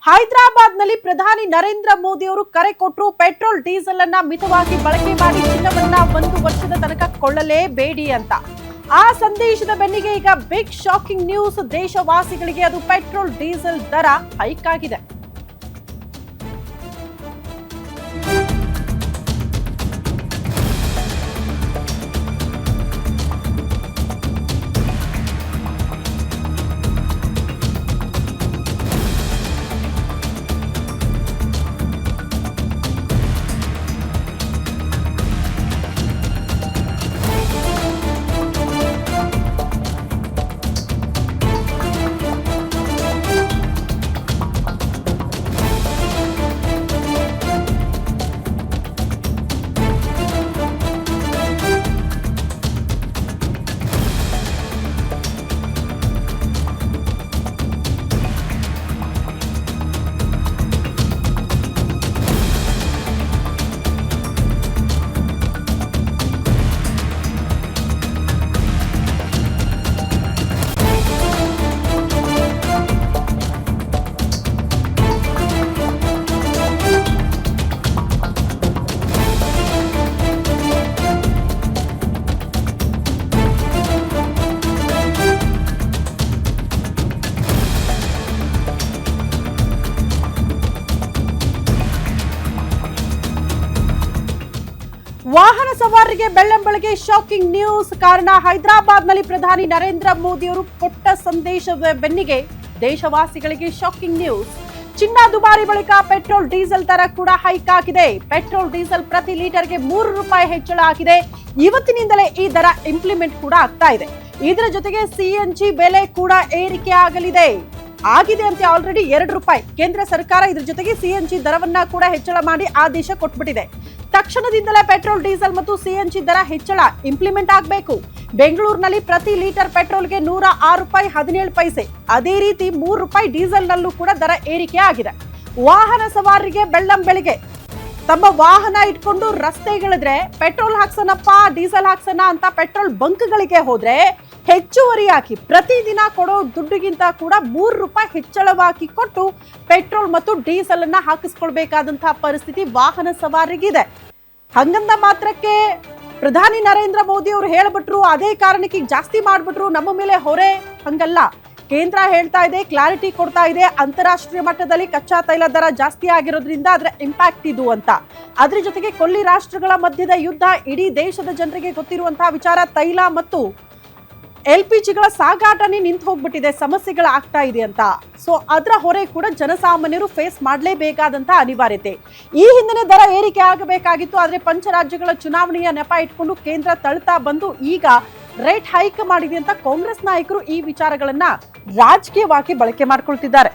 ಹೈದರಾಬಾದ್ನಲ್ಲಿ ಪ್ರಧಾನಿ ನರೇಂದ್ರ ಮೋದಿ ಅವರು ಕರೆ ಕೊಟ್ಟರು. ಪೆಟ್ರೋಲ್ ಡೀಸೆಲ್ ಅನ್ನ ಮಿತವಾಗಿ ಬಳಕೆ ಮಾಡಿ ಚಿನ್ನವನ್ನ 1 ವರ್ಷದ ತನಕ ಕೊಳ್ಳಲೇಬೇಡಿ ಅಂತ. ಆ ಸಂದೇಶದ ಬೆನ್ನಿಗೆ ಈಗ ಬಿಗ್ ಶಾಕಿಂಗ್ ನ್ಯೂಸ್. ದೇಶವಾಸಿಗಳಿಗೆ ಅದು ಪೆಟ್ರೋಲ್ ಡೀಸೆಲ್ ದರ ಹೈಕ್ ಆಗಿದೆ. ವಾಹನ ಸವಾರರಿಗೆ ಬೆಳ್ಳಂಬೆಳಗ್ಗೆ ಶಾಕಿಂಗ್ ನ್ಯೂಸ್. ಕಾರಣ ಹೈದರಾಬಾದ್ನಲ್ಲಿ ಪ್ರಧಾನಿ ನರೇಂದ್ರ ಮೋದಿ ಅವರು ಕೊಟ್ಟ ಸಂದೇಶದ ಬೆನ್ನಿಗೆ ದೇಶವಾಸಿಗಳಿಗೆ ಶಾಕಿಂಗ್ ನ್ಯೂಸ್. ಚಿನ್ನ ದುಬಾರಿ ಬಳಿಕ ಪೆಟ್ರೋಲ್ ಡೀಸೆಲ್ ದರ ಕೂಡ ಹೈಕ್ ಆಗಿದೆ. ಪೆಟ್ರೋಲ್ ಡೀಸೆಲ್ ಪ್ರತಿ ಲೀಟರ್ಗೆ ₹3 ಹೆಚ್ಚಳ ಆಗಿದೆ. ಇವತ್ತಿನಿಂದಲೇ ಈ ದರ ಇಂಪ್ಲಿಮೆಂಟ್ ಕೂಡ ಆಗ್ತಾ ಇದೆ. ಇದರ ಜೊತೆಗೆ ಸಿಎನ್ಜಿ ಬೆಲೆ ಕೂಡ ಏರಿಕೆ ಆಗಿದೆ ಅಂತ ಆಲ್ರೆಡಿ ₹2. ಕೇಂದ್ರ ಸರ್ಕಾರ ಇದ್ರ ಜೊತೆಗೆ ಸಿಎನ್ಜಿ ದರವನ್ನ ಕೂಡ ಹೆಚ್ಚಳ ಮಾಡಿ ಆದೇಶ ಕೊಟ್ಬಿಟ್ಟಿದೆ. ತಕ್ಷಣದಿಂದಲೇ ಪೆಟ್ರೋಲ್ ಡೀಸೆಲ್ ಮತ್ತು ಸಿಎನ್ಜಿ ದರ ಹೆಚ್ಚಳ ಇಂಪ್ಲಿಮೆಂಟ್ ಆಗಬೇಕು. ಬೆಂಗಳೂರಿನಲ್ಲಿ ಪ್ರತಿ ಲೀಟರ್ ಪೆಟ್ರೋಲ್ಗೆ ₹106.17. ಅದೇ ರೀತಿ ₹3 ಡೀಸೆಲ್ ನಲ್ಲೂ ಕೂಡ ದರ ಏರಿಕೆ ಆಗಿದೆ. ವಾಹನ ಸವಾರರಿಗೆ ಬೆಳ್ಳಂಬೆಳಿಗ್ಗೆ ತಮ್ಮ ವಾಹನ ಇಟ್ಕೊಂಡು ರಸ್ತೆಗಳಿದ್ರೆ ಪೆಟ್ರೋಲ್ ಹಾಕ್ಸನಪ್ಪ ಡೀಸೆಲ್ ಹಾಕ್ಸನ ಅಂತ ಪೆಟ್ರೋಲ್ ಬಂಕ್ಗಳಿಗೆ ಹೋದ್ರೆ ಹೆಚ್ಚುವರಿಯಾಗಿ ಪ್ರತಿದಿನ ಕೊಡೋ ದುಡ್ಡಿಗಿಂತ ಕೂಡ ₹3 ಹೆಚ್ಚಳವಾಗಿ ಕೊಟ್ಟು ಪೆಟ್ರೋಲ್ ಮತ್ತು ಡೀಸೆಲ್ ಅನ್ನ ಹಾಕಿಸ್ಕೊಳ್ಬೇಕಾದಂತಹ ಪರಿಸ್ಥಿತಿ ವಾಹನ ಸವಾರರಿಗಿದೆ. ಹಂಗಂದ ಮಾತ್ರಕ್ಕೆ ಪ್ರಧಾನಿ ನರೇಂದ್ರ ಮೋದಿ ಅವರು ಹೇಳ್ಬಿಟ್ರು, ಅದೇ ಕಾರಣಕ್ಕೆ ಜಾಸ್ತಿ ಮಾಡ್ಬಿಟ್ರು, ನಮ್ಮ ಮೇಲೆ ಹೊರೆ, ಹಂಗಲ್ಲ. ಕೇಂದ್ರ ಹೇಳ್ತಾ ಇದೆ, ಕ್ಲಾರಿಟಿ ಕೊಡ್ತಾ ಇದೆ, ಅಂತಾರಾಷ್ಟ್ರೀಯ ಮಟ್ಟದಲ್ಲಿ ಕಚ್ಚಾ ತೈಲ ದರ ಜಾಸ್ತಿ ಆಗಿರೋದ್ರಿಂದ ಅದರ ಇಂಪ್ಯಾಕ್ಟ್ ಇದು ಅಂತ. ಅದ್ರ ಜೊತೆಗೆ ಕೊಲ್ಲಿ ರಾಷ್ಟ್ರಗಳ ಮಧ್ಯದ ಯುದ್ಧ ಇಡೀ ದೇಶದ ಜನರಿಗೆ ಗೊತ್ತಿರುವಂತಹ ವಿಚಾರ. ತೈಲ ಮತ್ತು LPGಗಳ ಸಾಗಾಟನೇ ನಿಂತು ಹೋಗ್ಬಿಟ್ಟಿದೆ, ಸಮಸ್ಯೆಗಳಾಗ್ತಾ ಇದೆ ಅಂತ. ಸೊ ಅದರ ಹೊರೆ ಕೂಡ ಜನಸಾಮಾನ್ಯರು ಫೇಸ್ ಮಾಡಲೇಬೇಕಾದಂತಹ ಅನಿವಾರ್ಯತೆ. ಈ ಹಿಂದೆ ದರ ಏರಿಕೆ ಆಗಬೇಕಾಗಿತ್ತು, ಆದರೆ ಪಂಚರಾಜ್ಯಗಳ ಚುನಾವಣೆಯ ನೆಪ ಇಟ್ಕೊಂಡು ಕೇಂದ್ರ ತಳ್ತಾ ಬಂದು ಈಗ ರೇಟ್ ಹೈಕ್ ಮಾಡಿದೆ ಅಂತ ಕಾಂಗ್ರೆಸ್ ನಾಯಕರು ಈ ವಿಚಾರಗಳನ್ನ ರಾಜಕೀಯವಾಗಿ ಬಳಕೆ ಮಾಡ್ಕೊಳ್ತಿದ್ದಾರೆ.